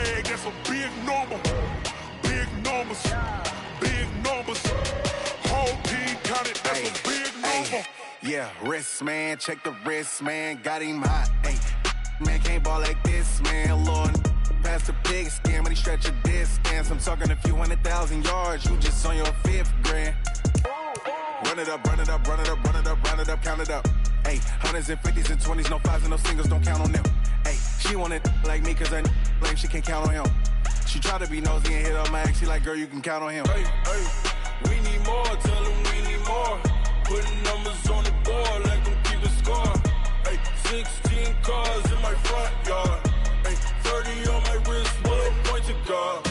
bag, that's a big number. Big numbers, big numbers. Whole team counted, that's a big number. Yeah, wrist, man, check the wrist, man. Got him hot, ayy. Man, can't ball like this, man. Lord, past the big skin when he stretch a distance. I'm talking a few 100,000 yards. You just on your 5th grand. Run it up, run it up, run it up, run it up, run it up, count it up. Ayy, hundreds and 50s and 20s, no 5s and no singles, don't count on them. Ayy, she want it like me cause her blame, she can't count on him. She try to be nosy and hit up my ex, she like, girl, you can count on him. Hey, we need more, tell them we need more. Putting numbers on the board, let them keep the score. Hey, 16 cars in my front yard. Hey, 30 on my wrist, bullet point to God.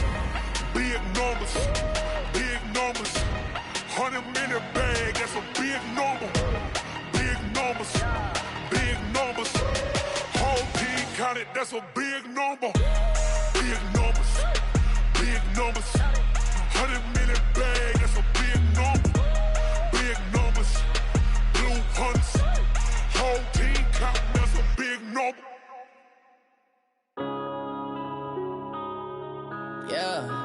Big numbers, big numbers. 100-minute bag, that's a big number. Big numbers, big numbers. Whole team counted, that's a big number. Big numbers, big numbers. 100-minute bag, that's a big number. Big numbers, blue hunts. Whole team counting, that's a big number. Yeah.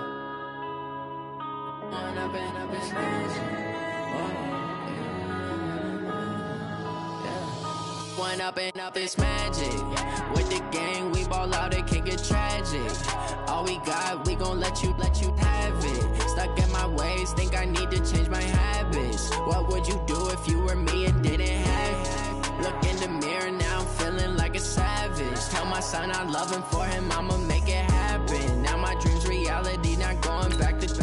One up and up, it's magic. With the gang, we ball out, it can get tragic. All we got, we gon' let you have it. Stuck in my ways, think I need to change my habits. What would you do if you were me and didn't have it? Look in the mirror, now I'm feeling like a savage. Tell my son I love him, for him I'ma make it happen. Now my dream's reality, not going back to.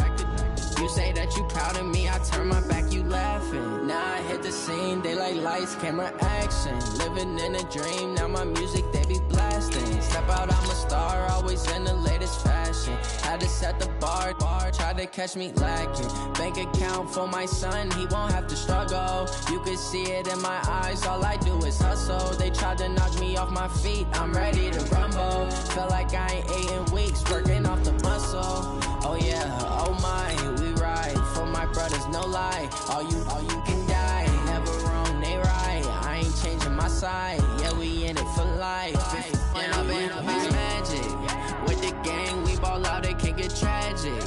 You say that you proud of me, I turn my back, you laughing. Now I hit the scene, they like lights, camera, action. Living in a dream, now my music, they be blasting. Step out, I'm a star, always in the latest fashion. Had to set the bar, try to catch me lacking. Bank account for my son, he won't have to struggle. You can see it in my eyes, all I do is hustle. They tried to knock me off my feet, I'm ready to rumble. Feel like I ain't ate in weeks, working off the muscle. Oh yeah, oh my, we ride for my brothers, no lie. All you can die, never wrong, they right. I ain't changing my side, yeah, we in it for life. And up it's magic. With the gang, we ball out, it can get tragic.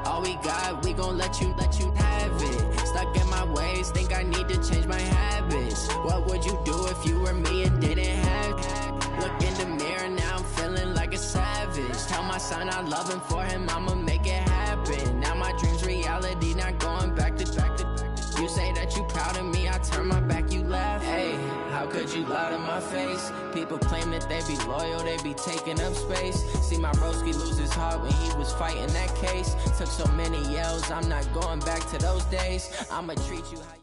All we got, we gon' let you have it. Stuck in my ways, think I need to change my habits. What would you do if you were me and didn't have it? Look in the mirror, now I'm feeling like a savage. Tell my son I love him, for him I'ma make it happen. Now my dream's reality, not going back to. You say that you proud of me, I turn my back, you laugh. Hey, how could you lie to my face? People claim that they be loyal, they be taking up space. See my broski lose his heart when he was fighting that case. Took so many yells, I'm not going back to those days. I'ma treat you how you.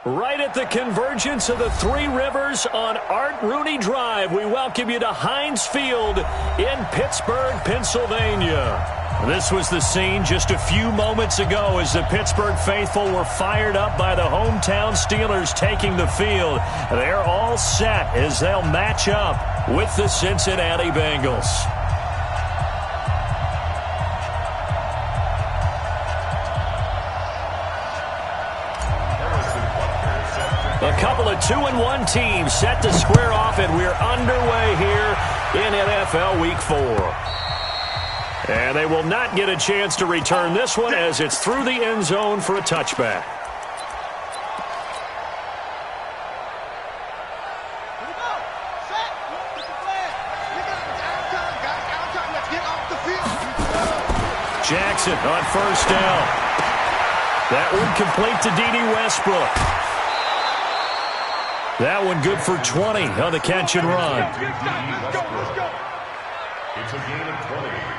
Right at the convergence of the Three Rivers on Art Rooney Drive, we welcome you to Heinz Field in Pittsburgh, Pennsylvania. This was the scene just a few moments ago as the Pittsburgh faithful were fired up by the hometown Steelers taking the field. They're all set as they'll match up with the Cincinnati Bengals. A couple of 2-1 teams set to square off, and we're underway here in NFL Week 4. And they will not get a chance to return this one as it's through the end zone for a touchback. Jackson on first down. That one complete to D.D. Westbrook. That one good for 20 on the catch and run.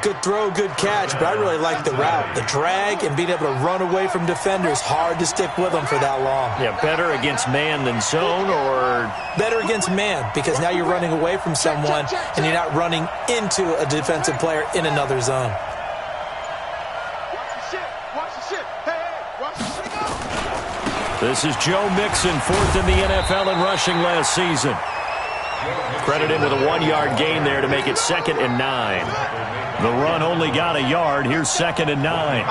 Good throw, good catch, but I really like the route. The drag and being able to run away from defenders, hard to stick with them for that long. Yeah, better against man than zone, or? Better against man, because now you're running away from someone and you're not running into a defensive player in another zone. This is Joe Mixon, fourth in the NFL in rushing last season. Credited with a 1-yard gain there to make it 2nd and 9. The run only got a yard. Here's 2nd and 9.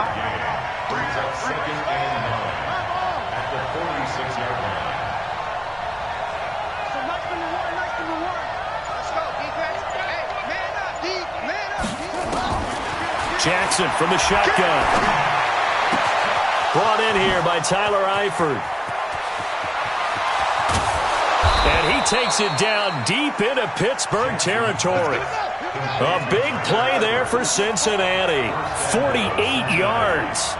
Jackson from the shotgun. Brought in here by Tyler Eifert. And he takes it down deep into Pittsburgh territory. A big play there for Cincinnati. 48 yards.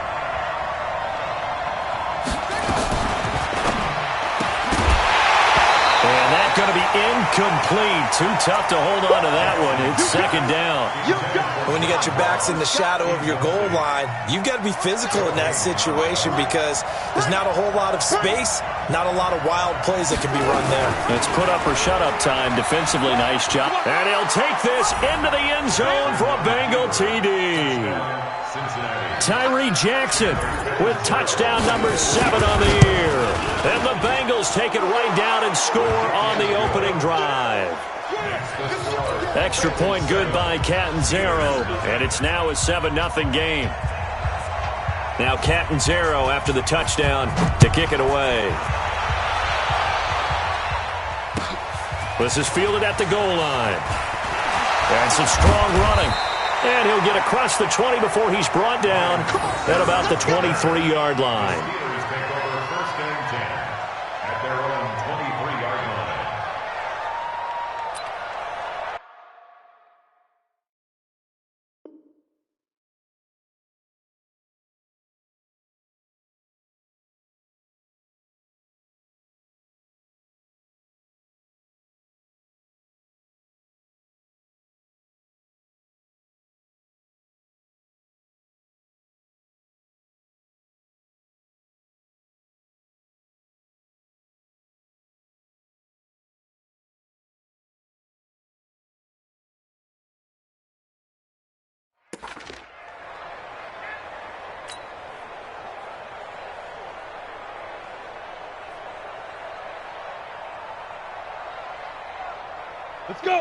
And that's going to be incomplete. Too tough to hold on to that one. It's second down. When you got your backs in the shadow of your goal line, you've got to be physical in that situation because there's not a whole lot of space, not a lot of wild plays that can be run there. It's put up or shut up time. Defensively, nice job. And he'll take this into the end zone for a Bengal TD. Tyree Jackson with touchdown number 7 on the year. And the Bengals take it right down and score on the opening drive. Extra point good by Catanzaro, and it's now a 7-0 game. Now Catanzaro after the touchdown to kick it away. This is fielded at the goal line. And some strong running. And he'll get across the 20 before he's brought down at about the 23-yard line.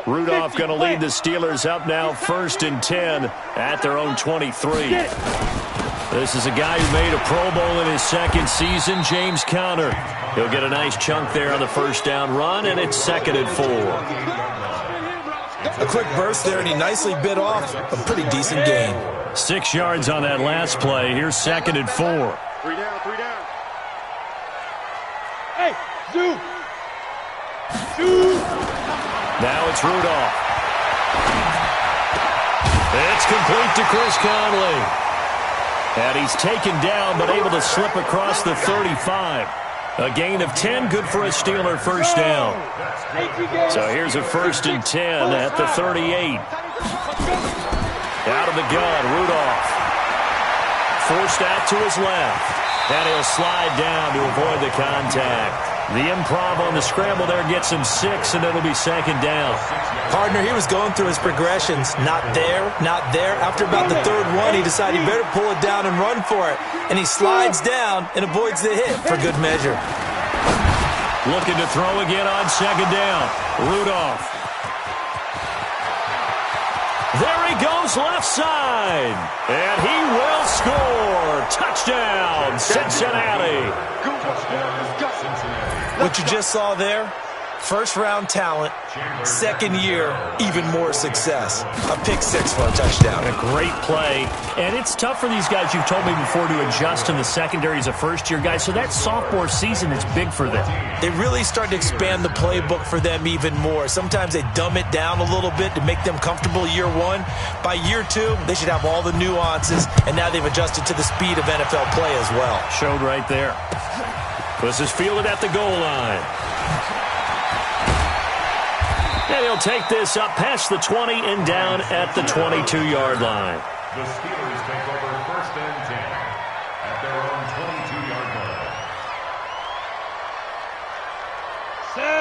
Rudolph going to lead the Steelers up now 1st and 10 at their own 23. This is a guy who made a Pro Bowl in his second season, James Conner. He'll get a nice chunk there on the first down run, and it's 2nd and 4. A quick burst there, and he nicely bit off a pretty decent gain. 6 yards on that last play. Here's 2nd and 4. 3 down, 3 down. Hey, Zoo! Now it's Rudolph. It's complete to Chris Conley. And he's taken down but able to slip across the 35. A gain of 10, good for a Steeler first down. So here's a 1st and 10 at the 38. Out of the gun, Rudolph. Forced out to his left. And he'll slide down to avoid the contact. The improv on the scramble there gets him 6, and it'll be 2nd down. Partner, he was going through his progressions. Not there, not there. After about the 3rd one, he decided he better pull it down and run for it. And he slides down and avoids the hit for good measure. Looking to throw again on 2nd down. Rudolph. There he goes left side. And he will score. Touchdown, Cincinnati. What you just saw there, first-round talent, 2nd year, even more success. A pick 6 for a touchdown. A great play. And it's tough for these guys, you've told me before, to adjust in the secondary as a first-year guy. So that sophomore season is big for them. They really start to expand the playbook for them even more. Sometimes they dumb it down a little bit to make them comfortable year 1. By year 2, they should have all the nuances, and now they've adjusted to the speed of NFL play as well. Showed right there. This is fielded at the goal line. And he'll take this up past the 20 and down at the 22-yard line. The Steelers take over 1st and 10 at their own 22-yard line.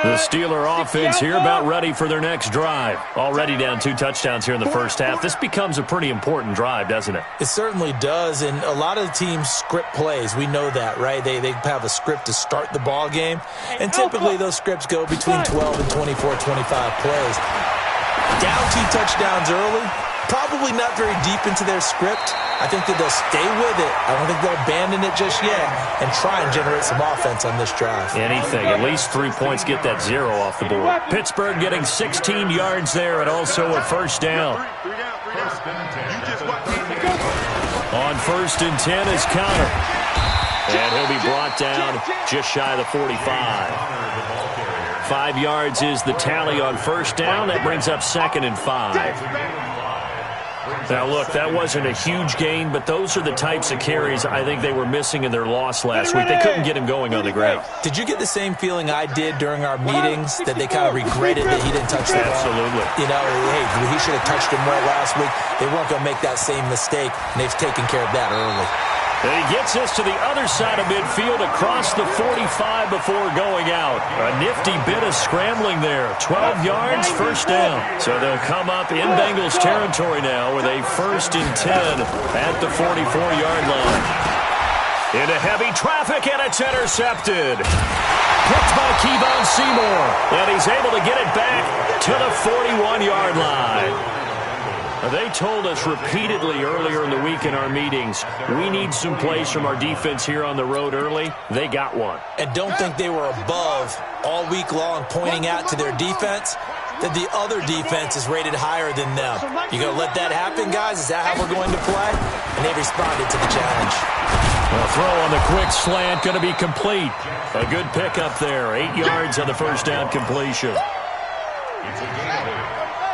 The Steeler offense here about ready for their next drive. Already down 2 touchdowns here in the first half. This becomes a pretty important drive, doesn't it? It certainly does, and a lot of the teams script plays. We know that, right? They have a script to start the ball game, and typically those scripts go between 12 and 24, 25 plays. Down 2 touchdowns early, probably not very deep into their script. I think that they'll stay with it. I don't think they'll abandon it just yet and try and generate some offense on this drive. Anything. At least 3 points, get that 0 off the board. Pittsburgh getting 16 yards there and also a first down. 1st and 10. On 1st and 10 is Connor. And he'll be brought down just shy of the 45. 5 yards is the tally on 1st down. That brings up 2nd and 5. Now, look, that wasn't a huge gain, but those are the types of carries I think they were missing in their loss last week. They couldn't get him going on the ground. Did you get the same feeling I did during our meetings, that they kind of regretted that he didn't touch the ball? Absolutely. You know, hey, he should have touched him more last week. They weren't going to make that same mistake, and they've taken care of that early. And he gets us to the other side of midfield across the 45 before going out. A nifty bit of scrambling there. 12 yards, 1st down. So they'll come up in Bengals territory now with a 1st and 10 at the 44-yard line. Into heavy traffic, and it's intercepted. Picked by Kevon Seymour. And he's able to get it back to the 41-yard line. They told us repeatedly earlier in the week in our meetings, we need some plays from our defense here on the road early. They got one. And don't think they were above all week long pointing out to their defense that the other defense is rated higher than them. You going to let that happen, guys? Is that how we're going to play? And they responded to the challenge. A throw on the quick slant, going to be complete. A good pickup there. 8 yards on the 1st down completion.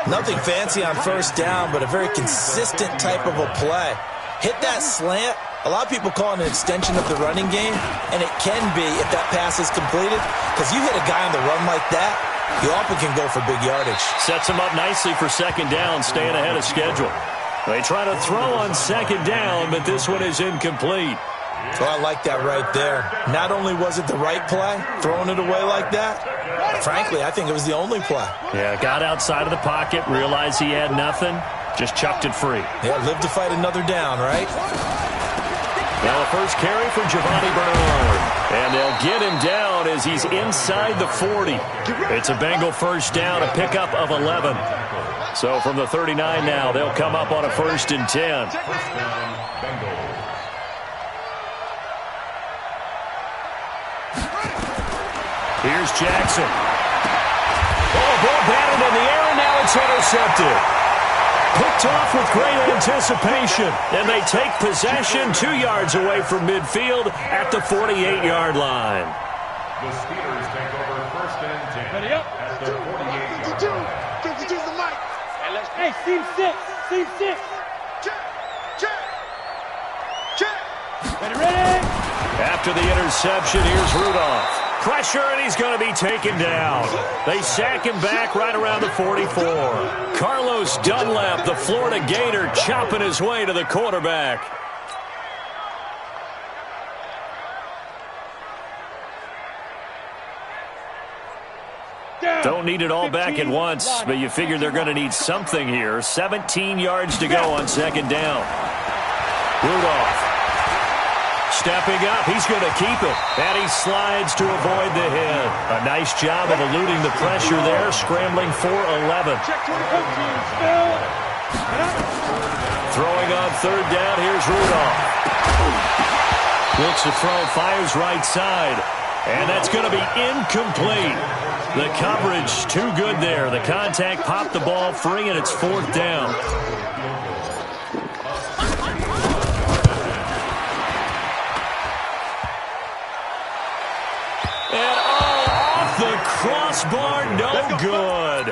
Nothing fancy on 1st down, but a very consistent type of a play. Hit that slant. A lot of people call it an extension of the running game, and it can be if that pass is completed, because you hit a guy on the run like that, you often can go for big yardage. Sets him up nicely for 2nd down, staying ahead of schedule. They try to throw on 2nd down, but this one is incomplete. So I like that right there. Not only was it the right play, throwing it away like that, frankly, I think it was the only play. Yeah, got outside of the pocket, realized he had nothing, just chucked it free. Yeah, live to fight another down, right? Now the first carry for Giovanni Bernard. And they'll get him down as he's inside the 40. It's a Bengal 1st down, a pickup of 11. So from the 39 now, they'll come up on a 1st and 10. Here's Jackson. Oh, ball batted in the air, and now it's intercepted. Picked off with great anticipation, and they take possession 2 yards away from midfield at the 48-yard line. The Steelers take over 1st and 10 Ready up. at the 48-yard line. 52's the mic. Hey, seam 6. Seam 6. Check. Check. Check. Ready. After the interception, here's Rudolph. Pressure, and he's going to be taken down. They sack him back right around the 44. Carlos Dunlap, the Florida Gator, chopping his way to the quarterback. Don't need it all back at once, but you figure they're going to need something here. 17 yards to go on 2nd down. Rudolph. Stepping up, he's going to keep it. And he slides to avoid the hit. A nice job of eluding the pressure there, scrambling for 11. Throwing on 3rd down, here's Rudolph. Looks to throw, fires right side. And that's going to be incomplete. The coverage too good there. The contact popped the ball free, and it's 4th down. Crossbar, no good.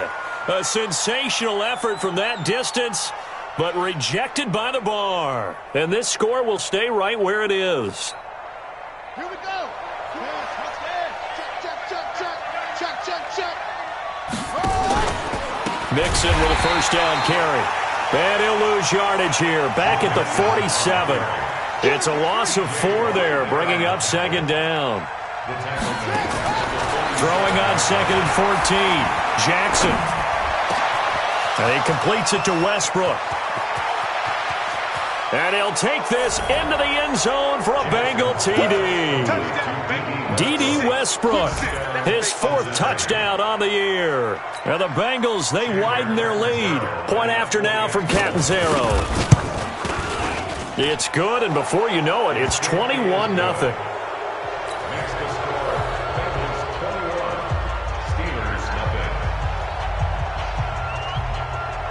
A sensational effort from that distance, but rejected by the bar. And this score will stay right where it is. Here we go. Check. Mixon with a 1st down carry. And he'll lose yardage here. Back at the 47. It's a loss of 4 there, bringing up 2nd down. Throwing on 2nd and 14. Jackson. And he completes it to Westbrook. And he'll take this into the end zone for a Bengal TD. D.D. Westbrook, his 4th touchdown on the year. And the Bengals, they widen their lead. Point after now from Catanzaro. It's good, and before you know it, it's 21-0.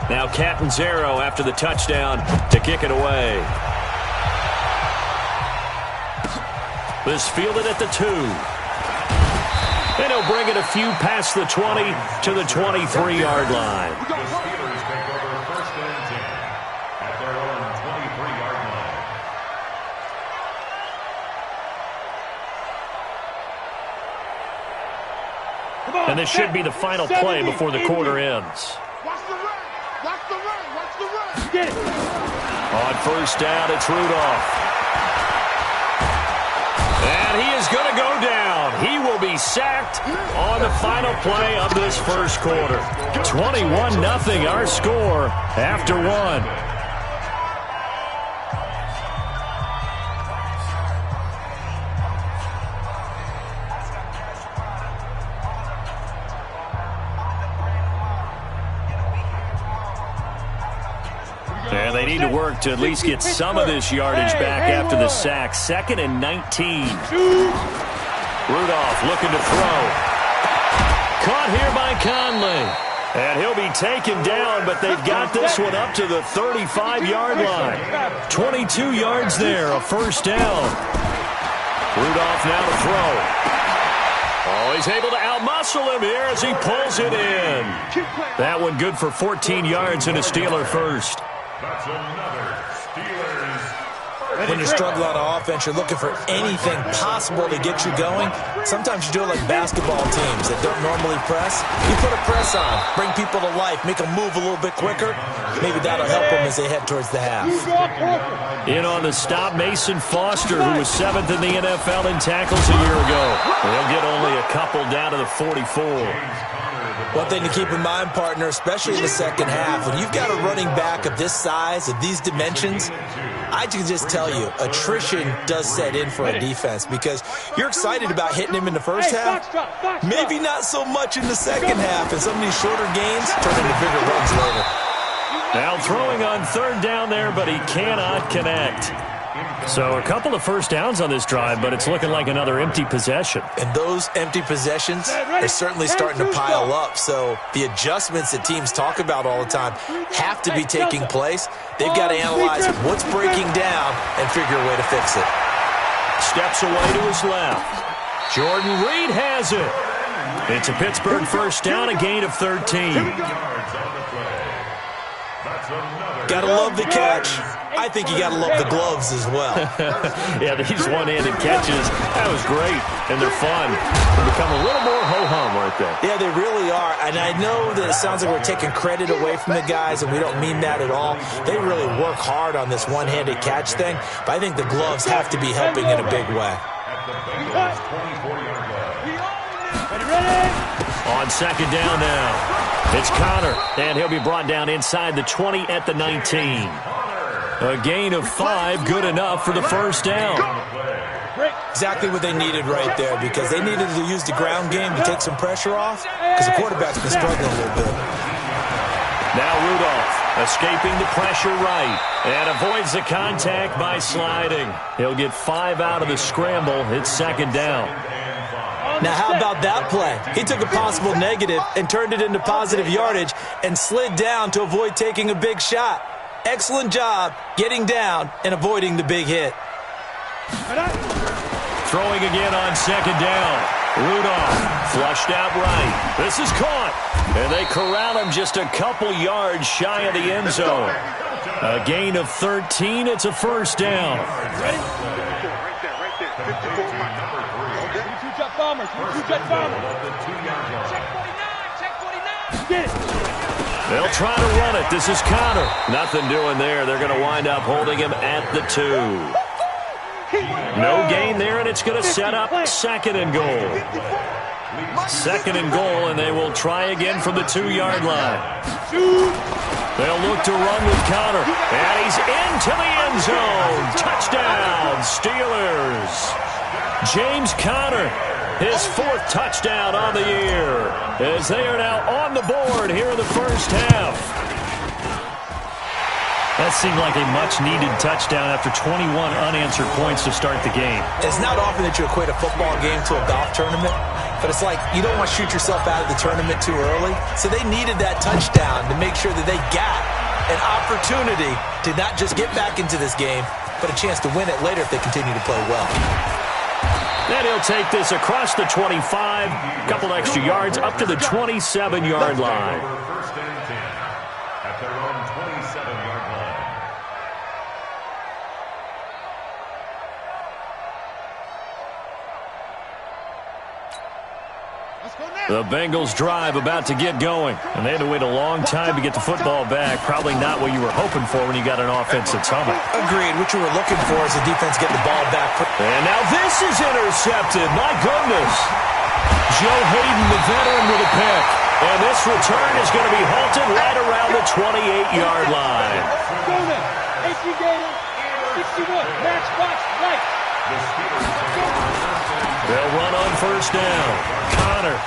Now Catanzaro after the touchdown to kick it away. This fielded at the 2. And he'll bring it a few past the 20 to the 23-yard line. The Steelers take over first and 10 at their own 23-yard line. And this should be the final play before the quarter ends. Watch the run. Watch the run. Watch the run. Get it. On first down, it's Rudolph. And he is going to go down. He will be sacked on the final play of this first quarter. 21-0 our score after 1. And they need to work to at least get some of this yardage back after the sack. 2nd and 19. Rudolph looking to throw. Caught here by Conley. And he'll be taken down, but they've got this one up to the 35-yard line. 22 yards there, a first down. Rudolph now to throw. Oh, he's able to outmuscle him here as he pulls it in. That one good for 14 yards and a Steeler first. That's another Steelers. When you're struggling on offense, you're looking for anything possible to get you going. Sometimes you do it like basketball teams that don't normally press. You put a press on, bring people to life, make them move a little bit quicker. Maybe that'll help them as they head towards the half. In on the stop, Mason Foster, who was 7th in the NFL in tackles a year ago. They'll get only a couple down to the 44. One thing to keep in mind, partner, especially in the second half, when you've got a running back of this size, of these dimensions, I can just tell you, attrition does set in for a defense because you're excited about hitting him in the first half. Maybe not so much in the second half, and some of these shorter gains turn into bigger runs later. Now throwing on third down there, but he cannot connect. So a couple of first downs on this drive, but it's looking like another empty possession. And those empty possessions are certainly starting to pile up. So the adjustments that teams talk about all the time have to be taking place. They've got to analyze what's breaking down and figure a way to fix it. Steps away to his left. Jordan Reed has it. It's a Pittsburgh first down, a gain of 13. Got to love the catch. I think you got to love the gloves as well. Yeah, these one-handed catches, that was great, and they're fun. They become a little more ho-hum, aren't they? Yeah, they really are, and I know that it sounds like we're taking credit away from the guys, and we don't mean that at all. They really work hard on this one-handed catch thing, but I think the gloves have to be helping in a big way. On second down now. It's Connor, and he'll be brought down inside the 20 at the 19. A gain of 5, good enough for the first down. Exactly what they needed right there because they needed to use the ground game to take some pressure off because the quarterback's been struggling a little bit. Now Rudolph escaping the pressure right and avoids the contact by sliding. He'll get 5 out of the scramble. It's second down. Now, how about that play? He took a possible negative and turned it into positive yardage and slid down to avoid taking a big shot. Excellent job getting down and avoiding the big hit. Throwing again on second down. Rudolph flushed out right. This is caught. And they corral him just a couple yards shy of the end zone. A gain of 13. It's a first down. Ready? Bombers. Check 49. Get it. They'll try to run it. This is Connor. Nothing doing there. They're going to wind up holding him at the 2. No gain there, and it's going to set up second and goal. Second and goal, and they will try again from the 2-yard line. They'll look to run with Connor, and he's into the end zone. Touchdown, Steelers. James Conner, his 4th touchdown on the year, as they are now on the board here in the first half. That seemed like a much-needed touchdown after 21 unanswered points to start the game. It's not often that you equate a football game to a golf tournament, but it's like you don't want to shoot yourself out of the tournament too early. So they needed that touchdown to make sure that they got an opportunity to not just get back into this game, but a chance to win it later if they continue to play well. Then he'll take this across the 25, a couple extra yards up to the 27-yard line. First and 10 at their own 27-yard line. The Bengals drive about to get going. And they had to wait a long time to get the football back. Probably not what you were hoping for when you got an offense that's humming. Agreed. What you were looking for is the defense getting the ball back. And now this is intercepted. My goodness. Joe Hayden, the veteran, with a pick. And this return is going to be halted right around the 28-yard line. Go now. 18 Gator, 61. Match box right. They'll run on first down. Connor.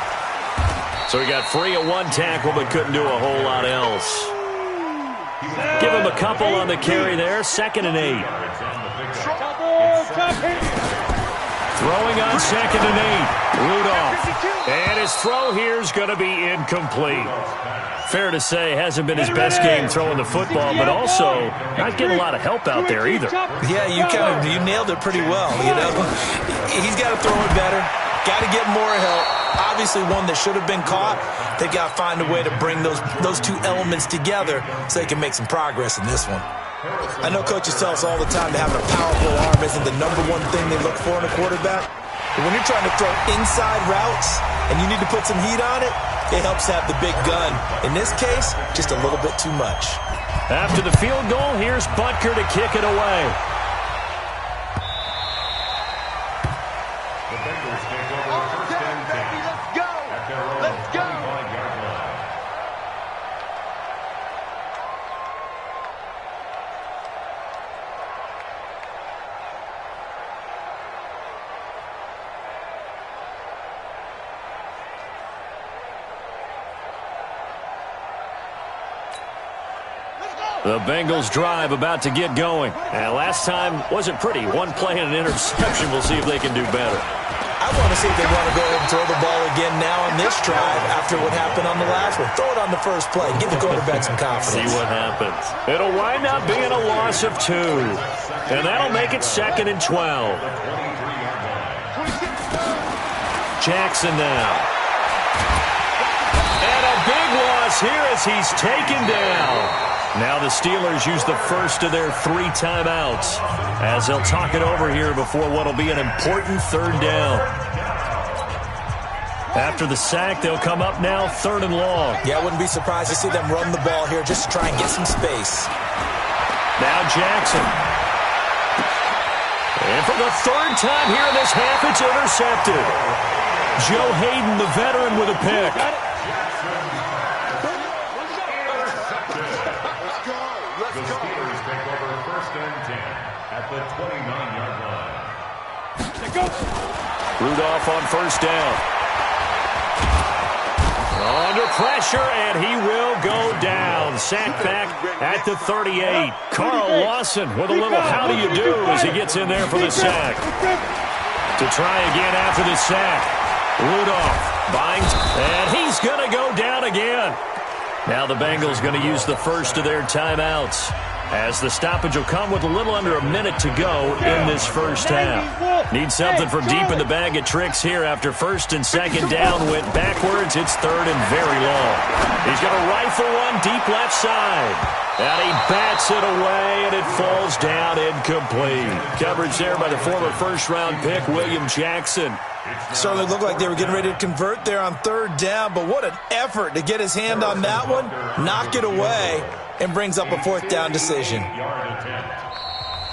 So he got free of one tackle but couldn't do a whole lot else. Give him a couple on the carry there. 2nd and 8. Throwing on 2nd and 8. Rudolph. And his throw here is going to be incomplete. Fair to say, hasn't been his best game throwing the football, but also not getting a lot of help out there either. Yeah, you nailed it pretty well, you know. He's got to throw it better. Got to get more help. Obviously one that should have been caught. They've got to find a way to bring those two elements together so they can make some progress in this one. I know coaches tell us all the time that having a powerful arm isn't the #1 thing they look for in a quarterback. But when you're trying to throw inside routes and you need to put some heat on it, it helps to have the big gun. In this case, just a little bit too much. After the field goal, here's Butker to kick it away. The Bengals take over first and 10 at their own 25-yard line. The Bengals drive about to get going. And last time wasn't pretty. One play and an interception. We'll see if they can do better. I want to see if they want to go ahead and throw the ball again now on this drive after what happened on the last one. Throw it on the first play. Give the quarterback some confidence. See what happens. It'll wind up being a loss of 2. And that'll make it 2nd and 12. Jackson now. And a big loss here as he's taken down. Now the Steelers use the first of their 3 timeouts as they'll talk it over here before what will be an important 3rd down. After the sack, they'll come up now 3rd and long. Yeah, I wouldn't be surprised to see them run the ball here just to try and get some space. Now Jackson. And for the 3rd time here in this half, it's intercepted. Joe Hayden, the veteran, with a pick. The Steelers take over first and 10 at the 29-yard line. Rudolph on first down. Under pressure, and he will go down. Sacked back at the 38. Carl Lawson with a little how do you do as he gets in there for the sack. To try again after the sack. Rudolph binds, and he's going to go down again. Now the Bengals going to use the first of their timeouts as the stoppage will come with a little under a minute to go in this first half. Need something from deep in the bag of tricks here after 1st and 2nd down went backwards. It's 3rd and very long. He's going to rifle one deep left side. And he bats it away, and it falls down incomplete. Coverage there by the former first-round pick, William Jackson. Certainly looked like they were getting ready to convert there on 3rd down, but what an effort to get his hand on that one, knock it away, and brings up a 4th down decision.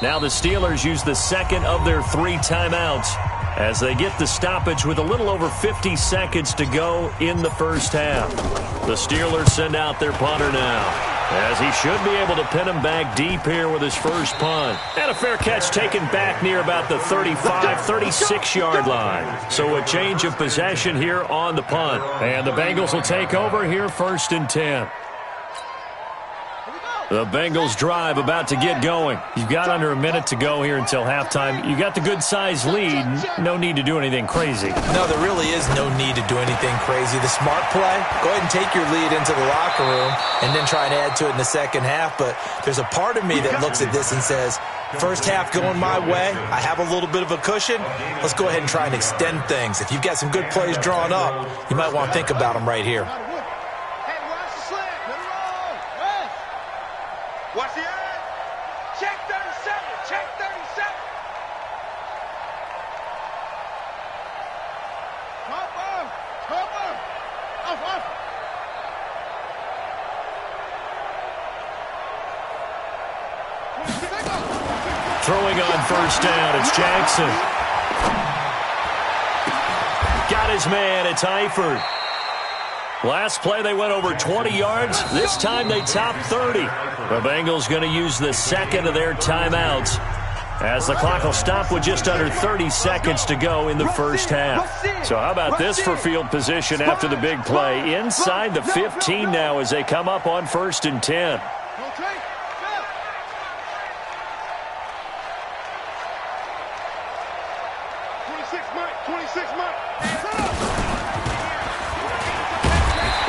Now the Steelers use the 2nd of their 3 timeouts as they get the stoppage with a little over 50 seconds to go in the first half. The Steelers send out their punter now, as he should be able to pin him back deep here with his first punt. And a fair catch taken back near about the 35, 36-yard line. So a change of possession here on the punt. And the Bengals will take over here 1st and 10. The Bengals drive about to get going. You've got under a minute to go here until halftime. You got the good-sized lead. No need to do anything crazy. No, there really is no need to do anything crazy. The smart play, go ahead and take your lead into the locker room and then try and add to it in the second half. But there's a part of me that looks at this and says, first half going my way, I have a little bit of a cushion. Let's go ahead and try and extend things. If you've got some good plays drawn up, you might want to think about them right here. Watch the edge. Check 37. Check 37. Off. Throwing on first down, it's Jackson. Got his man, it's Eifert. Last play, they went over 20 yards. This time, they topped 30. The Bengals going to use the second of their timeouts as the clock will stop with just under 30 seconds to go in the first half. So how about this for field position after the big play? Inside the 15 now as they come up on 1st and 10.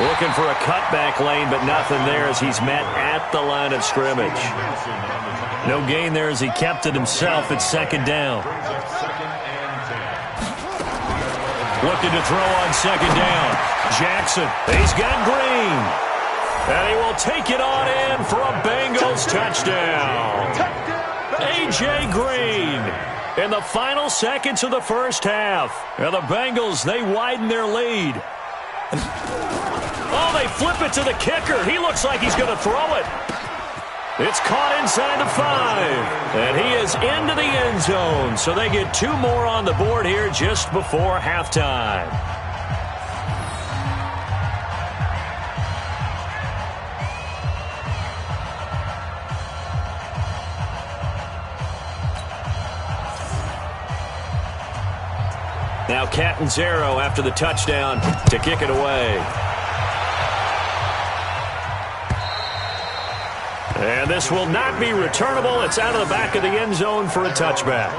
Looking for a cutback lane, but nothing there as he's met at the line of scrimmage. No gain there as he kept it himself at 2nd down. Looking to throw on 2nd down. Jackson, he's got Green. And he will take it on in for a Bengals touchdown. A.J. Green in the final seconds of the first half. And the Bengals, they widen their lead. Oh, they flip it to the kicker. He looks like he's going to throw it. It's caught inside the 5. And he is into the end zone. So they get 2 more on the board here just before halftime. Now Catanzaro after the touchdown to kick it away. And this will not be returnable. It's out of the back of the end zone for a touchback.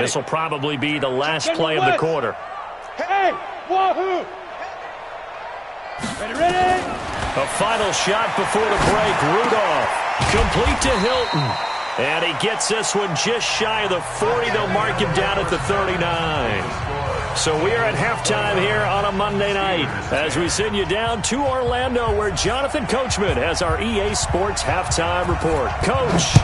This will probably be the last play of the quarter. Hey, wahoo! Ready? A final shot before the break. Rudolph complete to Hilton. And he gets this one just shy of the 40. They'll mark him down at the 39. So we are at halftime here on a Monday night as we send you down to Orlando where Jonathan Coachman has our EA Sports halftime report. Coach.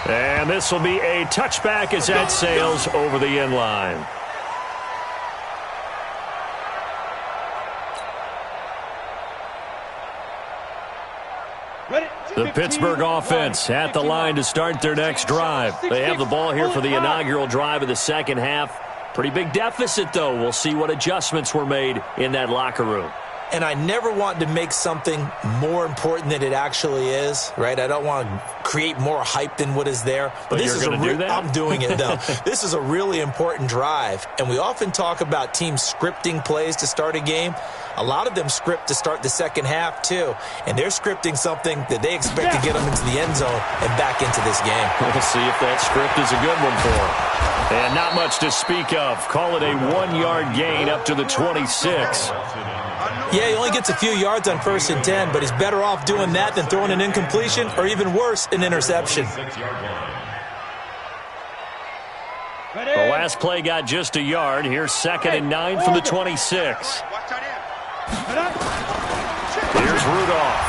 And this will be a touchback as that sails over the end line. The Pittsburgh offense at the line to start their next drive. They have the ball here for the inaugural drive of the second half. Pretty big deficit, though. We'll see what adjustments were made in that locker room. And I never want to make something more important than it actually is, right? I don't want to create more hype than what is there. But this you're going to do that? I'm doing it, though. This is a really important drive. And we often talk about teams scripting plays to start a game. A lot of them script to start the second half, too. And they're scripting something that they expect to get them into the end zone and back into this game. We'll see if that script is a good one for them. And not much to speak of. Call it a 1-yard gain up to the 26. Yeah, he only gets a few yards on 1st and 10, but he's better off doing that than throwing an incompletion or even worse, an interception. The last play got just a yard. Here's 2nd and 9 from the 26. Here's Rudolph.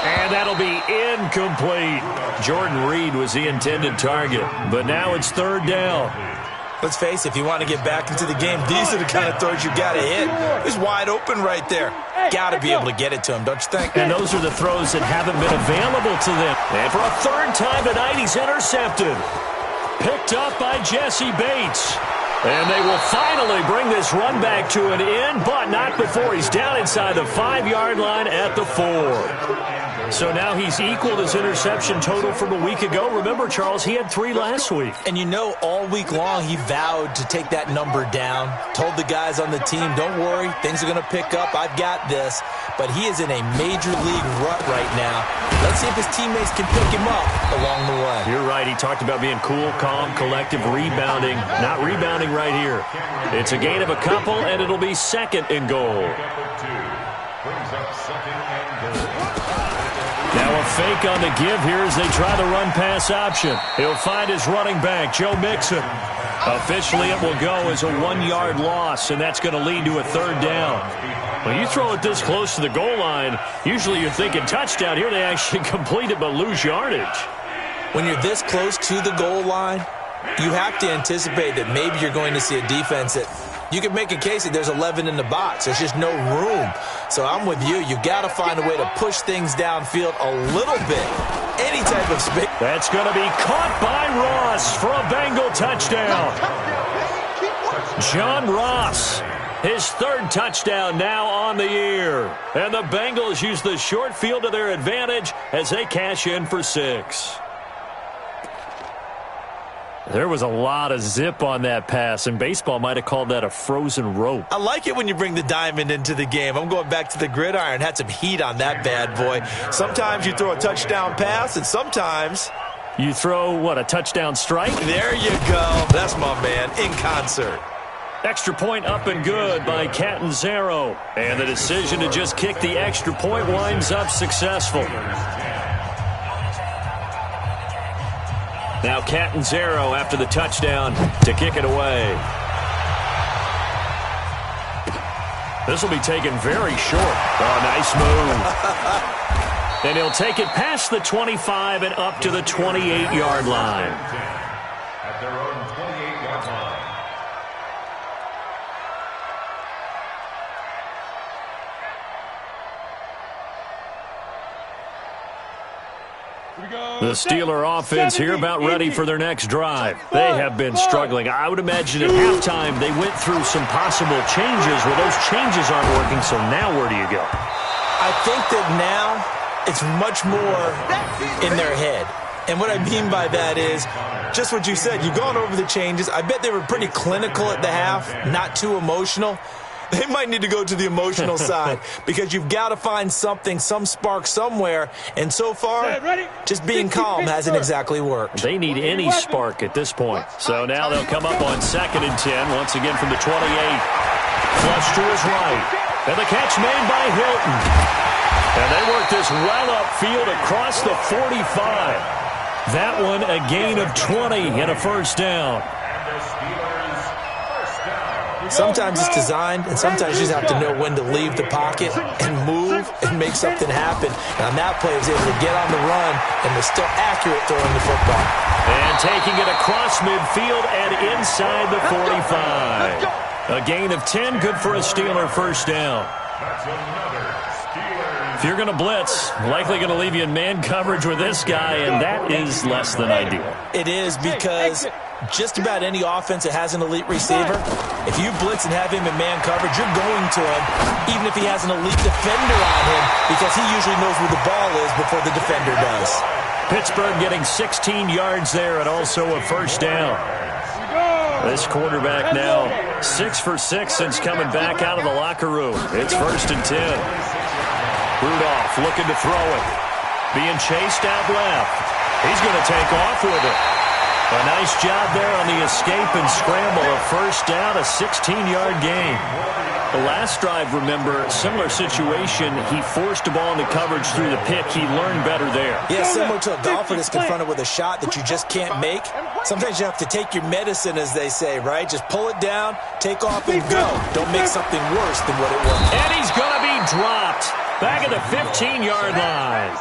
And that'll be incomplete. Jordan Reed was the intended target, but now it's 3rd down. Let's face it, if you want to get back into the game, these are the kind of throws you got to hit. He's wide open right there. Got to be able to get it to him, don't you think? And those are the throws that haven't been available to them. And for a 3rd time tonight, he's intercepted. Picked up by Jesse Bates. And they will finally bring this run back to an end, but not before he's down inside the 5-yard line at the 4. So now he's equaled his interception total from a week ago. Remember, Charles, he had 3 last week. And you know, all week long he vowed to take that number down. Told the guys on the team, don't worry, things are going to pick up. I've got this. But he is in a major league rut right now. Let's see if his teammates can pick him up along the way. You're right. He talked about being cool, calm, collective, rebounding. Not rebounding right here. It's a gain of a couple, and it'll be 2nd and goal. Now a fake on the give here as they try the run-pass option. He'll find his running back, Joe Mixon. Officially, it will go as a 1-yard loss, and that's going to lead to a 3rd down. When you throw it this close to the goal line, usually you're thinking touchdown. Here they actually complete it but lose yardage. When you're this close to the goal line, you have to anticipate that maybe you're going to see a defense that you can make a case that there's 11 in the box. There's just no room. So I'm with you. You got to find a way to push things downfield a little bit. Any type of space. That's going to be caught by Ross for a Bengal touchdown. John Ross, his 3rd touchdown now on the year. And the Bengals use the short field to their advantage as they cash in for 6. There was a lot of zip on that pass, and baseball might have called that a frozen rope. I like it when you bring the diamond into the game. I'm going back to the gridiron. Had some heat on that bad boy. Sometimes you throw a touchdown pass, and sometimes you throw, what, a touchdown strike? There you go. That's my man, in concert. Extra point up and good by Catanzaro. And the decision to just kick the extra point winds up successful. Now Catanzaro after the touchdown to kick it away. This will be taken very short. Oh, nice move. And he'll take it past the 25 and up to the 28-yard line. At their own 28-yard line. The Steeler offense here about ready for their next drive. They have been struggling. I would imagine at halftime they went through some possible changes. Well, those changes aren't working, so now where do you go? I think that now it's much more in their head. And what I mean by that is just what you said. You've gone over the changes. I bet they were pretty clinical at the half, not too emotional. They might need to go to the emotional side because you've got to find something, some spark somewhere. And so far, just being calm hasn't exactly worked. They need any spark at this point. So now they'll come up on 2nd and 10, once again from the 28. Flush to his right. And the catch made by Hilton. And they work this well upfield across the 45. That one a gain of 20 and a 1st down. Sometimes it's designed, and sometimes you just have to know when to leave the pocket and move and make something happen. And on that play, he was able to get on the run and was still accurate throwing the football. And taking it across midfield and inside the 45. A gain of 10, good for a Steeler 1st down. If you're going to blitz, likely going to leave you in man coverage with this guy, and that is less than ideal. It is because just about any offense that has an elite receiver, if you blitz and have him in man coverage, you're going to him, even if he has an elite defender on him, because he usually knows where the ball is before the defender does. Pittsburgh getting 16 yards there and also a 1st down. This quarterback now 6 for 6 since coming back out of the locker room. It's 1st and 10. Rudolph looking to throw it. Being chased out left. He's going to take off with it. A nice job there on the escape and scramble. A 1st down, a 16-yard gain. The last drive, remember, similar situation. He forced the ball into coverage through the pick. He learned better there. Yeah, similar to a golfer that's confronted with a shot that you just can't make. Sometimes you have to take your medicine, as they say, right? Just pull it down, take off, and go. Don't make something worse than what it was. And he's going to be dropped. Back at the 15-yard line.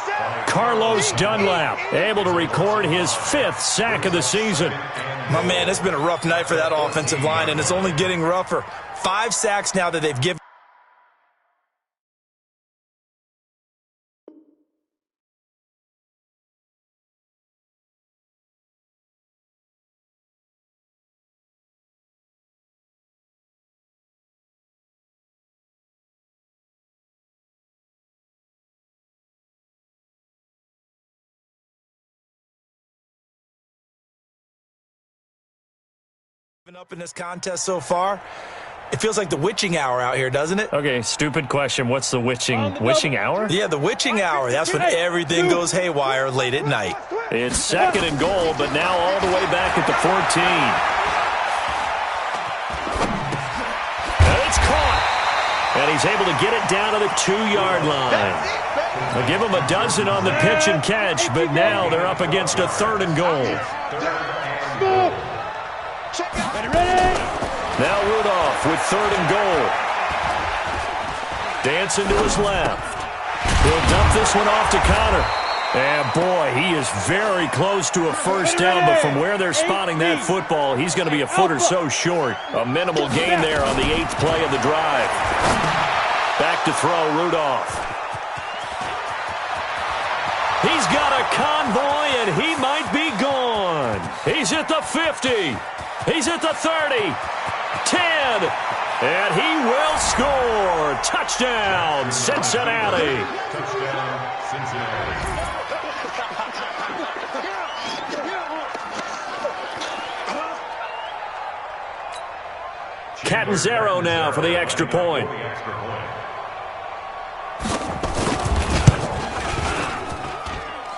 Carlos Dunlap able to record his 5th sack of the season. My man, it's been a rough night for that offensive line, and it's only getting rougher. 5 sacks now that they've given. Up in this contest so far, it feels like the witching hour out here, doesn't it? Okay, stupid question. What's the witching hour? Yeah, the witching hour. That's when everything goes haywire late at night. It's 2nd and goal, but now all the way back at the 14. And it's caught. And he's able to get it down to the 2-yard line. They'll give him a dozen on the pitch and catch, but now they're up against a 3rd and goal. Now Rudolph with 3rd and goal. Dancing to his left. He'll dump this one off to Connor. And, boy, he is very close to a first down, but from where they're spotting that football, he's going to be a foot or so short. A minimal gain there on the 8th play of the drive. Back to throw, Rudolph. He's got a convoy, and he might be gone. He's at the 50. He's at the 30. 10, and he will score. Touchdown, Cincinnati. Touchdown, Cincinnati. Catanzaro now for the extra point.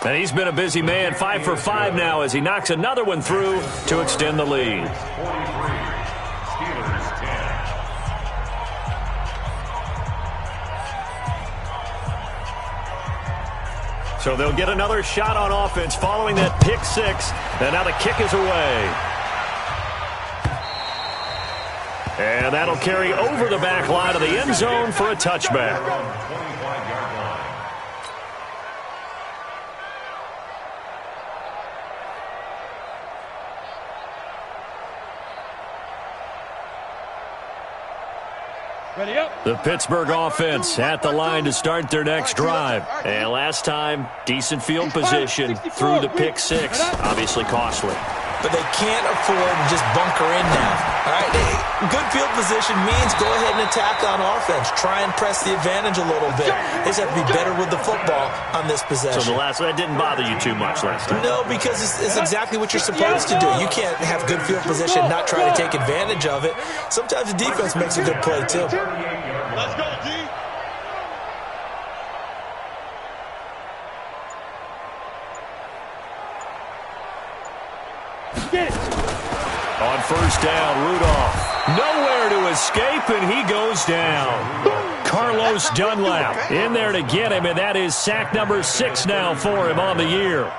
And he's been a busy man, 5 for 5 now as he knocks another one through to extend the lead. So they'll get another shot on offense following that pick 6. And now the kick is away. And that'll carry over the back line of the end zone for a touchback. Ready up. The Pittsburgh offense at the line to start their next drive. And last time, decent field position through the pick 6. Obviously costly. But they can't afford to just bunker in now. All right, good field position means go ahead and attack on offense. Try and press the advantage a little bit. They just have to be better with the football on this possession. So that didn't bother you too much last time? No, because it's exactly what you're supposed to do. You can't have good field position and not try to take advantage of it. Sometimes the defense makes a good play, too. Let's go, D. Get it. On first down, Rudolph. Nowhere to escape, and he goes down. Carlos Dunlap in there to get him, and that is sack number 6 now for him on the year.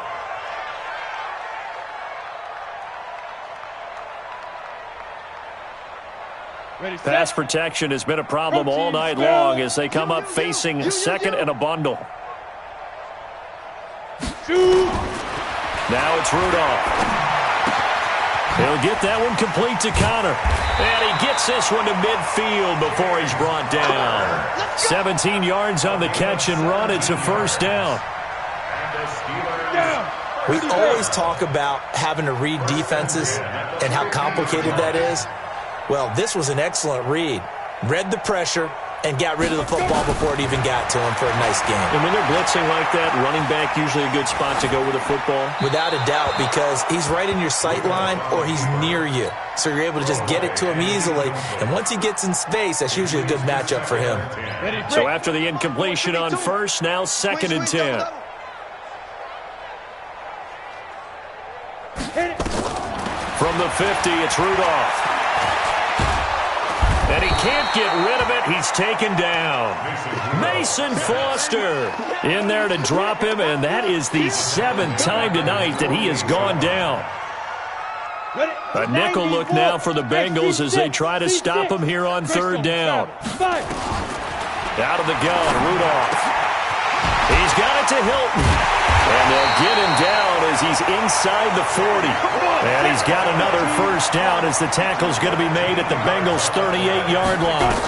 Pass protection has been a problem all night long as they come up facing 2nd and a bundle. Now it's Rudolph. He'll get that one complete to Connor. And he gets this one to midfield before he's brought down. 17 yards on the catch and run. It's a first down. We always talk about having to read defenses and how complicated that is. Well, this was an excellent read. Read the pressure and got rid of the football before it even got to him for a nice game. And when they're blitzing like that, running back usually a good spot to go with the football? Without a doubt, because he's right in your sight line or he's near you. So you're able to just get it to him easily. And once he gets in space, that's usually a good matchup for him. So after the incompletion on first, now 2nd and 10. From the 50, it's Rudolph. And he can't get rid of it. He's taken down. Mason Foster in there to drop him, and that is the 7th time tonight that he has gone down. A nickel look now for the Bengals as they try to stop him here on 3rd down. Out of the gun, Rudolph. He's got it to Hilton. And they'll get him down as he's inside the 40. And he's got another first down as the tackle's going to be made at the Bengals' 38-yard line.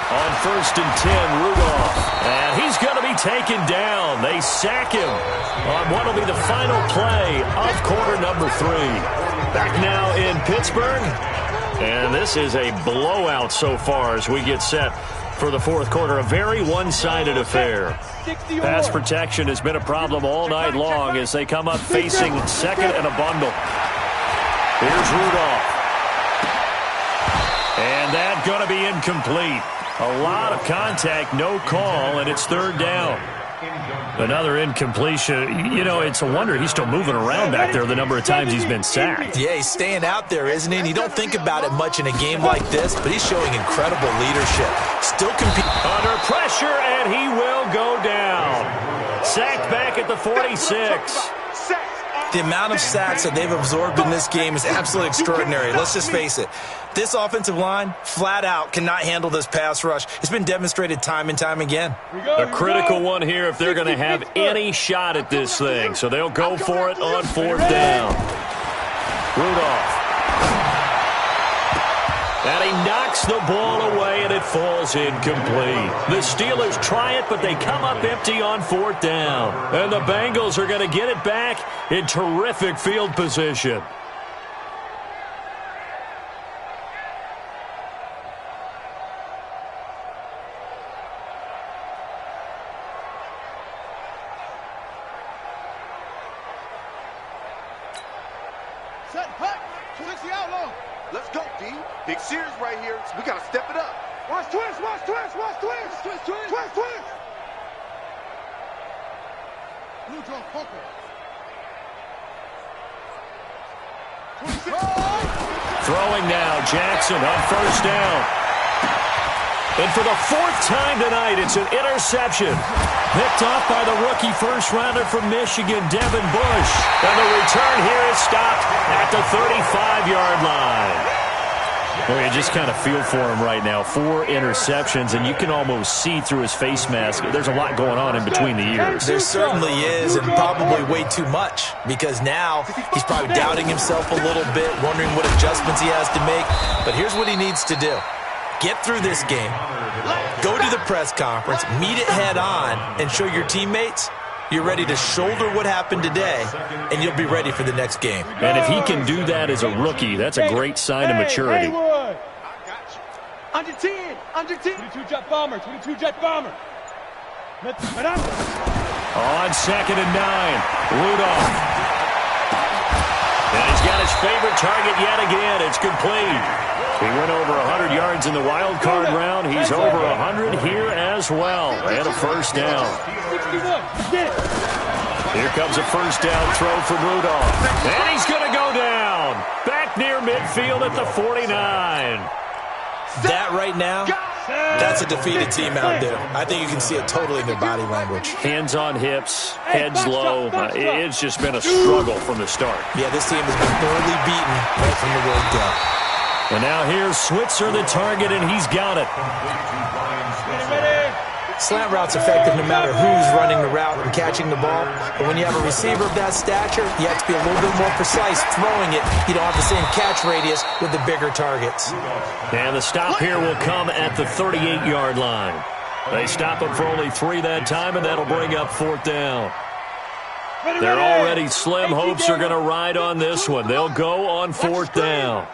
On 1st and 10, Rudolph. And he's going to be taken down. They sack him on what will be the final play of quarter number 3. Back now in Pittsburgh. And this is a blowout so far as we get set for the 4th quarter. A very one-sided affair. Pass protection has been a problem all night long as they come up facing 2nd and a bundle. Here's Rudolph. going to be incomplete. A lot of contact, no call, and it's third down. Another incompletion. You know, it's a wonder he's still moving around back there the number of times he's been sacked. Yeah, he's staying out there, isn't he? And you don't think about it much in a game like this, but he's showing incredible leadership. Still competing. Under pressure, and he will go down. Sacked back at the 46. The amount of sacks that they've absorbed in this game is absolutely extraordinary. Let's just face it. This offensive line, flat out, cannot handle this pass rush. It's been demonstrated time and time again. A critical one here if they're going to have any shot at this thing. So they'll go for it on fourth down. Rudolph. And he knocks the ball away, and it falls incomplete. The Steelers try it, but they come up empty on fourth down. And the Bengals are going to get it back in terrific field position. Set, hut, twist the outlaw. Let's go, D. Big series right here. So we got to step it up. Watch twist, watch twist, watch twist. Twist, twist, twist, twist. Blue draw, poker. Throwing now, Jackson on first down. And for the fourth time tonight, it's an interception. Picked off by the rookie first-rounder from Michigan, Devin Bush. And the return here is stopped at the 35-yard line. Well, you just kind of feel for him right now. 4 interceptions, and you can almost see through his face mask. There's a lot going on in between the ears. There certainly is, and probably way too much, because now he's probably doubting himself a little bit, wondering what adjustments he has to make. But here's what he needs to do. Get through this game, go to the press conference, meet it head on, and show your teammates you're ready to shoulder what happened today, and you'll be ready for the next game. And if he can do that as a rookie, that's a great sign of maturity. Under 10, under 10. 22 jet bomber, 22 jet bomber. On second and 9, Rudolph. And he's got his favorite target yet again. It's complete. He went over 100 yards in the wild card round. He's over 100 here as well. And a first down. Here comes a first down throw from Rudolph. And he's going to go down. Back near midfield at the 49. That right now, that's a defeated team out there. I think you can see it totally in their body language. Hands on hips, heads low. It's just been a struggle from the start. Yeah, this team has been thoroughly beaten right from the word go. And now here's Switzer, the target, and he's got it. Slant route's effective no matter who's running the route and catching the ball. But when you have a receiver of that stature, you have to be a little bit more precise throwing it. You don't have the same catch radius with the bigger targets. And the stop here will come at the 38-yard line. They stop him for only 3 that time, and that'll bring up fourth down. They're already slim hopes are going to ride on this one. They'll go on fourth down.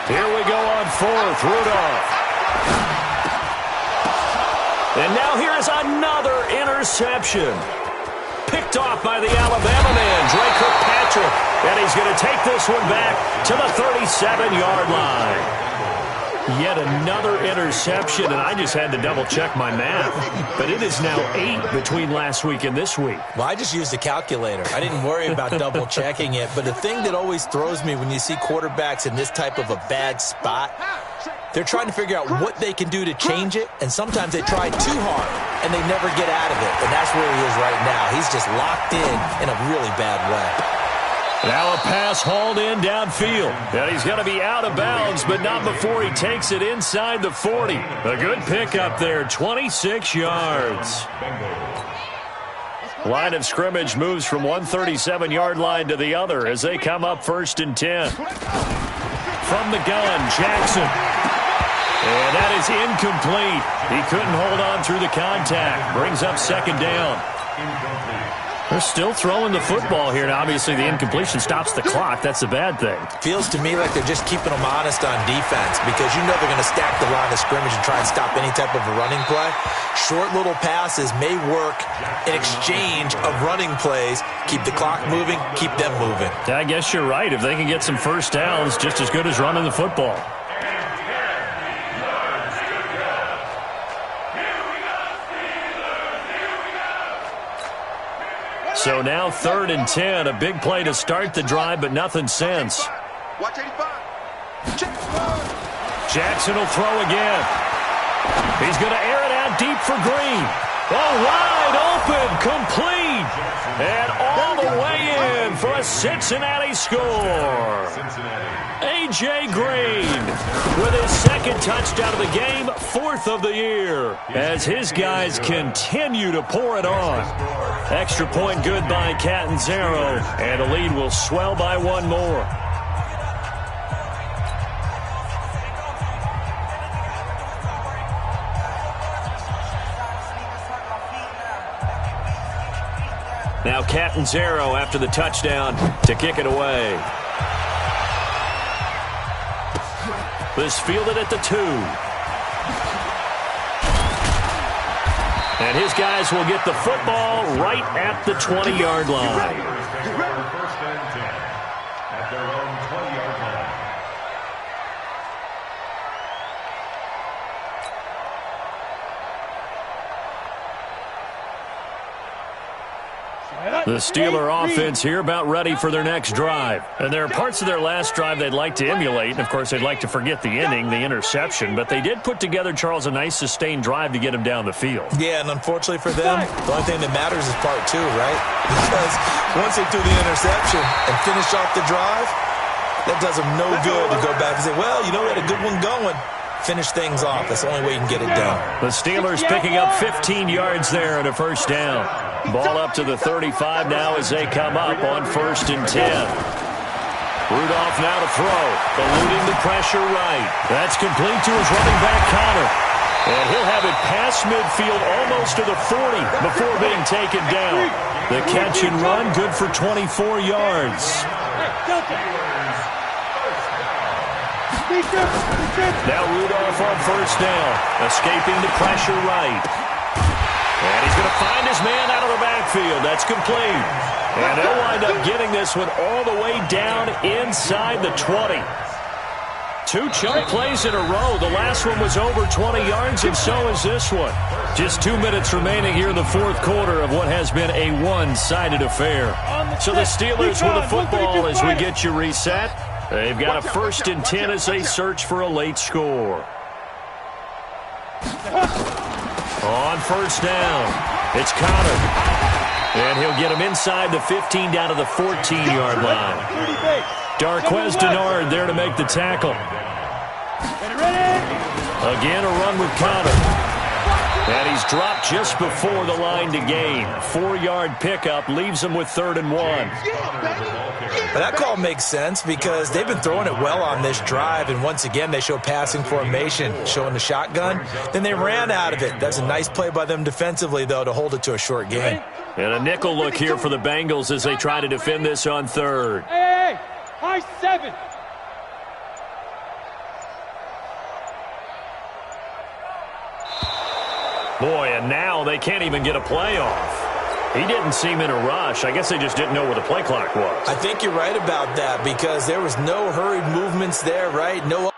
Here we go on fourth, Rudolph. And now here's another interception. Picked off by the Alabama man, Dre Kirkpatrick. And he's going to take this one back to the 37-yard line. Yet another interception, and I just had to double-check my math. But it is now 8 between last week and this week. Well, I just used a calculator. I didn't worry about double-checking it. But the thing that always throws me when you see quarterbacks in this type of a bad spot, they're trying to figure out what they can do to change it, and sometimes they try too hard, and they never get out of it. And that's where he is right now. He's just locked in a really bad way. Now a pass hauled in downfield. And he's going to be out of bounds, but not before he takes it inside the 40. A good pickup there, 26 yards. Line of scrimmage moves from one 37-yard line to the other as they come up first and 10. From the gun, Jackson. And that is incomplete. He couldn't hold on through the contact. Brings up second down. They're still throwing the football here. Now, obviously, the incompletion stops the clock. That's a bad thing. Feels to me like they're just keeping them honest on defense because you know they're going to stack the line of scrimmage and try and stop any type of a running play. Short little passes may work in exchange of running plays. Keep the clock moving, keep them moving. Yeah, I guess you're right. If they can get some first downs, just as good as running the football. So now 3rd and 10, a big play to start the drive, but nothing since. Watch 85. Jackson will throw again. He's going to air it out deep for Green. Oh, wide open, complete, and all the way in for a Cincinnati score. A.J. Green with his 2nd touchdown of the game, 4th of the year, as his guys continue to pour it on. Extra point good by Catanzaro, and the lead will swell by 1 more. Now Catanzaro after the touchdown to kick it away. This fielded at the 2. And his guys will get the football right at the 20-yard line. First and 10 at their own 20-yard line. The Steeler offense here about ready for their next drive. And there are parts of their last drive they'd like to emulate. And, of course, they'd like to forget the inning, the interception. But they did put together, Charles, a nice sustained drive to get him down the field. Yeah, and unfortunately for them, the only thing that matters is part 2, right? Because once they threw the interception and finish off the drive, that does them no good to go back and say, well, you know, we had a good one going. Finish things off. That's the only way you can get it done. The Steelers picking up 15 yards there and a first down. Ball up to the 35 now as they come up on 1st and 10. Rudolph now to throw. Eluding the pressure right. That's complete to his running back, Connor. And he'll have it past midfield almost to the 40 before being taken down. The catch and run good for 24 yards. Now Rudolph on first down. Escaping the pressure right. And he's going to find his man out of the backfield. That's complete. And they'll wind up getting this one all the way down inside the 20. 2 chunk plays in a row. The last one was over 20 yards, and so is this one. Just 2 minutes remaining here in the 4th quarter of what has been a one-sided affair. So the Steelers with the football as we get you reset. They've got a 1st and 10 as they search for a late score. On first down, it's Connor. And he'll get him inside the 15 down to the 14-yard line. Darquez Denard there to make the tackle. Again, a run with Connor. And he's dropped just before the line to gain. 4-yard pickup leaves him with 3rd and 1. But that call makes sense because they've been throwing it well on this drive, and once again they show passing formation, showing the shotgun. Then they ran out of it. That's a nice play by them defensively, though, to hold it to a short gain. And a nickel look here for the Bengals as they try to defend this on 3rd. Hey, high 7. Boy, and now they can't even get a play off. He didn't seem in a rush. I guess they just didn't know where the play clock was. I think you're right about that because there was no hurried movements there, right? No.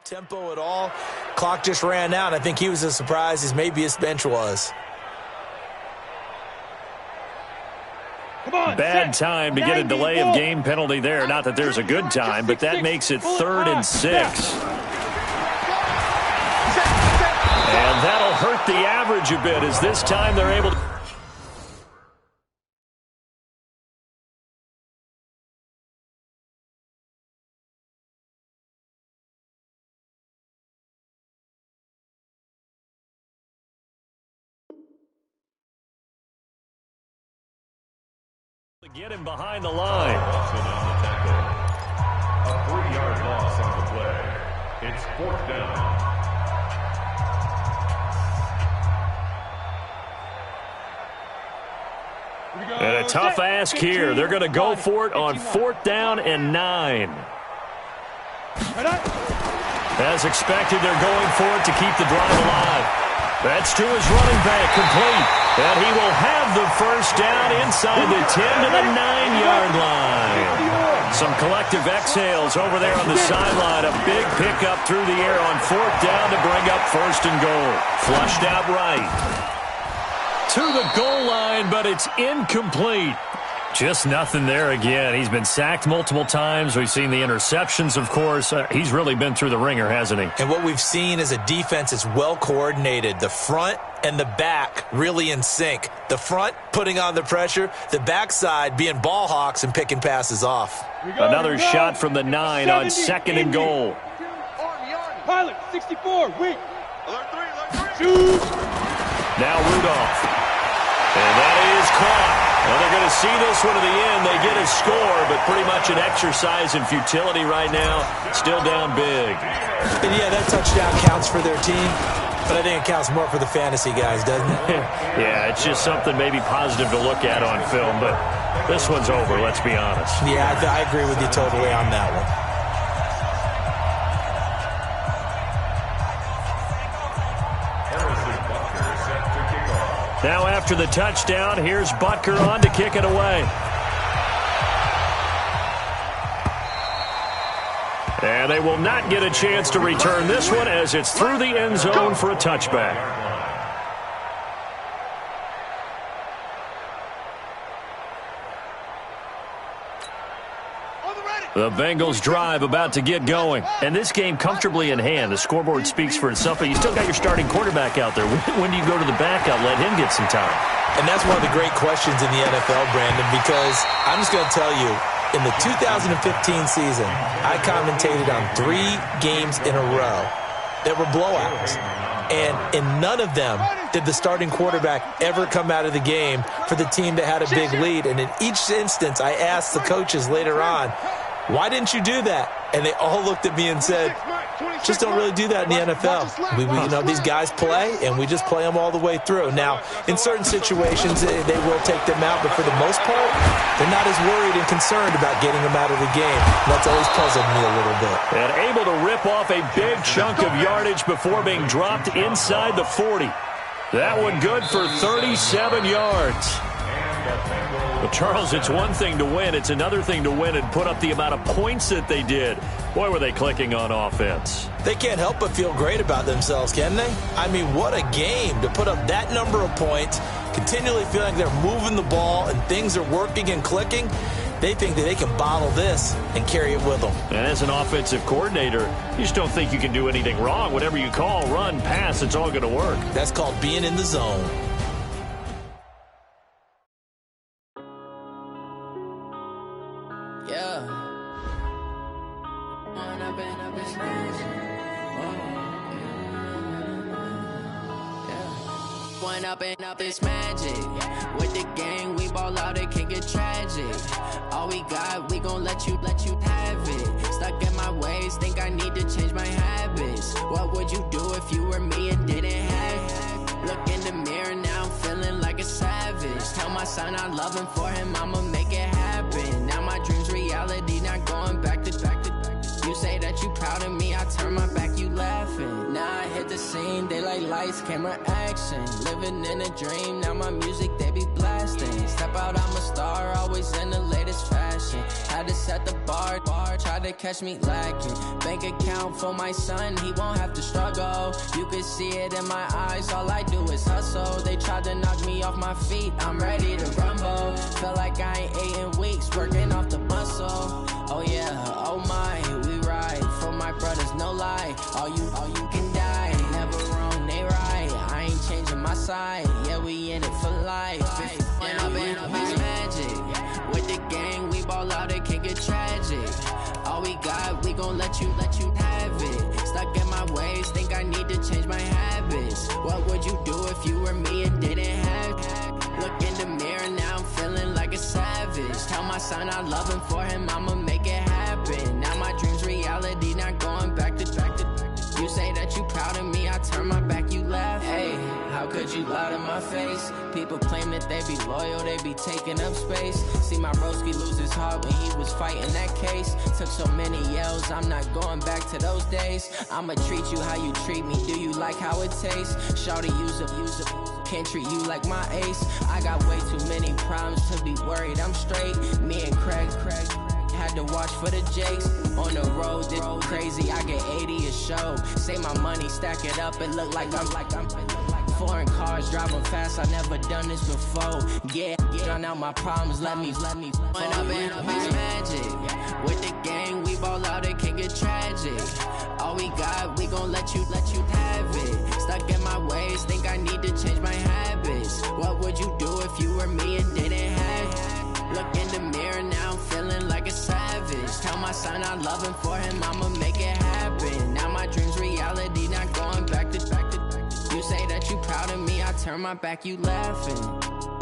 Tempo at all. Clock just ran out. I think he was as surprised as maybe his bench was. Bad time to get a delay of game penalty there. Not that there's a good time, but that makes it 3rd and 6. And that'll hurt the average a bit as this time they're able to... Get him behind the line. Also down the tackle. A 3-yard loss on the play. It's 4th down. And a tough ask here. They're going to go for it on 4th down and 9. As expected, they're going for it to keep the drive alive. That's to his running back, complete. And he will have the first down inside the 10 to the 9-yard line. Some collective exhales over there on the sideline. A big pickup through the air on 4th down to bring up 1st and goal. Flushed out right. To the goal line, but it's incomplete. Just nothing there again. He's been sacked multiple times. We've seen the interceptions, of course. He's really been through the ringer, hasn't he? And what we've seen is a defense that's well coordinated. The front and the back really in sync. The front putting on the pressure, the backside being ball hawks and picking passes off. Another shot from the 9 on 2nd and goal. Pilot, 64, weak. Alert 3, Shoot. Now Rudolph. And that is caught. Well, they're going to see this one to the end. They get a score, but pretty much an exercise in futility right now. Still down big. And yeah, that touchdown counts for their team, but I think it counts more for the fantasy guys, doesn't it? Yeah, it's just something maybe positive to look at on film, but this one's over, let's be honest. Yeah, I agree with you totally on that one. Now after the touchdown, here's Butker on to kick it away. And they will not get a chance to return this one as it's through the end zone for a touchback. The Bengals drive about to get going. And this game comfortably in hand. The scoreboard speaks for itself, but you still got your starting quarterback out there. When do you go to the backup, let him get some time? And that's one of the great questions in the NFL, Brandon, because I'm just going to tell you, in the 2015 season, I commentated on 3 games in a row that were blowouts. And in none of them did the starting quarterback ever come out of the game for the team that had a big lead. And in each instance, I asked the coaches later on, why didn't you do that? And they all looked at me and said, just don't really do that in the NFL. These guys play, and we just play them all the way through. Now, in certain situations, they will take them out, but for the most part, they're not as worried and concerned about getting them out of the game. And that's always puzzled me a little bit. And able to rip off a big chunk of yardage before being dropped inside the 40. That one good for 37 yards. Well, Charles, it's one thing to win. It's another thing to win and put up the amount of points that they did. Boy, were they clicking on offense. They can't help but feel great about themselves, can they? I mean, what a game to put up that number of points, continually feeling like they're moving the ball and things are working and clicking. They think that they can bottle this and carry it with them. And as an offensive coordinator, you just don't think you can do anything wrong. Whatever you call, run, pass, it's all going to work. That's called being in the zone. Up it's magic. With the gang, we ball out, it can get tragic. All we got, we gon' let you have it. Stuck in my ways, think I need to change my habits. What would you do if you were me and didn't have it? Look in the mirror, now I'm feeling like a savage. Tell my son I love him, for him I'ma make it happen. Now my dream's reality, not going back to. You say that you proud of me, I turn my back, you laughing. Now I hit the scene, they like lights, camera, action. Living in a dream, now my music, they be blasting. Step out, I'm a star, always in the latest fashion. Had to set the bar, try to catch me lacking. Bank account for my son, he won't have to struggle. You can see it in my eyes, all I do is hustle. They tried to knock me off my feet, I'm ready to rumble. Feel like I ain't ate in weeks, working off the muscle. Oh yeah, oh my, we ride for my brothers, no lie. All you can die, never wrong, they right. sign out loving for him, I'ma make it happen. Now my dream's reality, not going back to. You say that you proud of me, I turn my back, you laugh. Hey, how could you lie to my face? People claim that they be loyal, they be taking up space. See my broski lose his heart when he was fighting that case. Took so many yells, I'm not going back to those days. I'ma treat you how you treat me, do you like how it tastes? Shawty, use a can't treat you like my ace. I got way too many problems to be worried, I'm straight. Me and Craig had to watch for the Jakes. On the road, this crazy, I get 80 a show. Say my money, stack it up, it look like I'm foreign cars, driving fast, I never done this before. Yeah, drown out my problems, let me When up in it's magic. With the gang, we ball out, it can get tragic. All we got, we gon' let you have it. Stuck in my ways, think I need to change my habits. What would you do if you were me and didn't have it? Look in the mirror now, I'm feeling like a savage. Tell my son I love him, for him I'ma make it happen. Now my dream's reality, not going back to. You say that you proud of me, I turn my back, you laughing.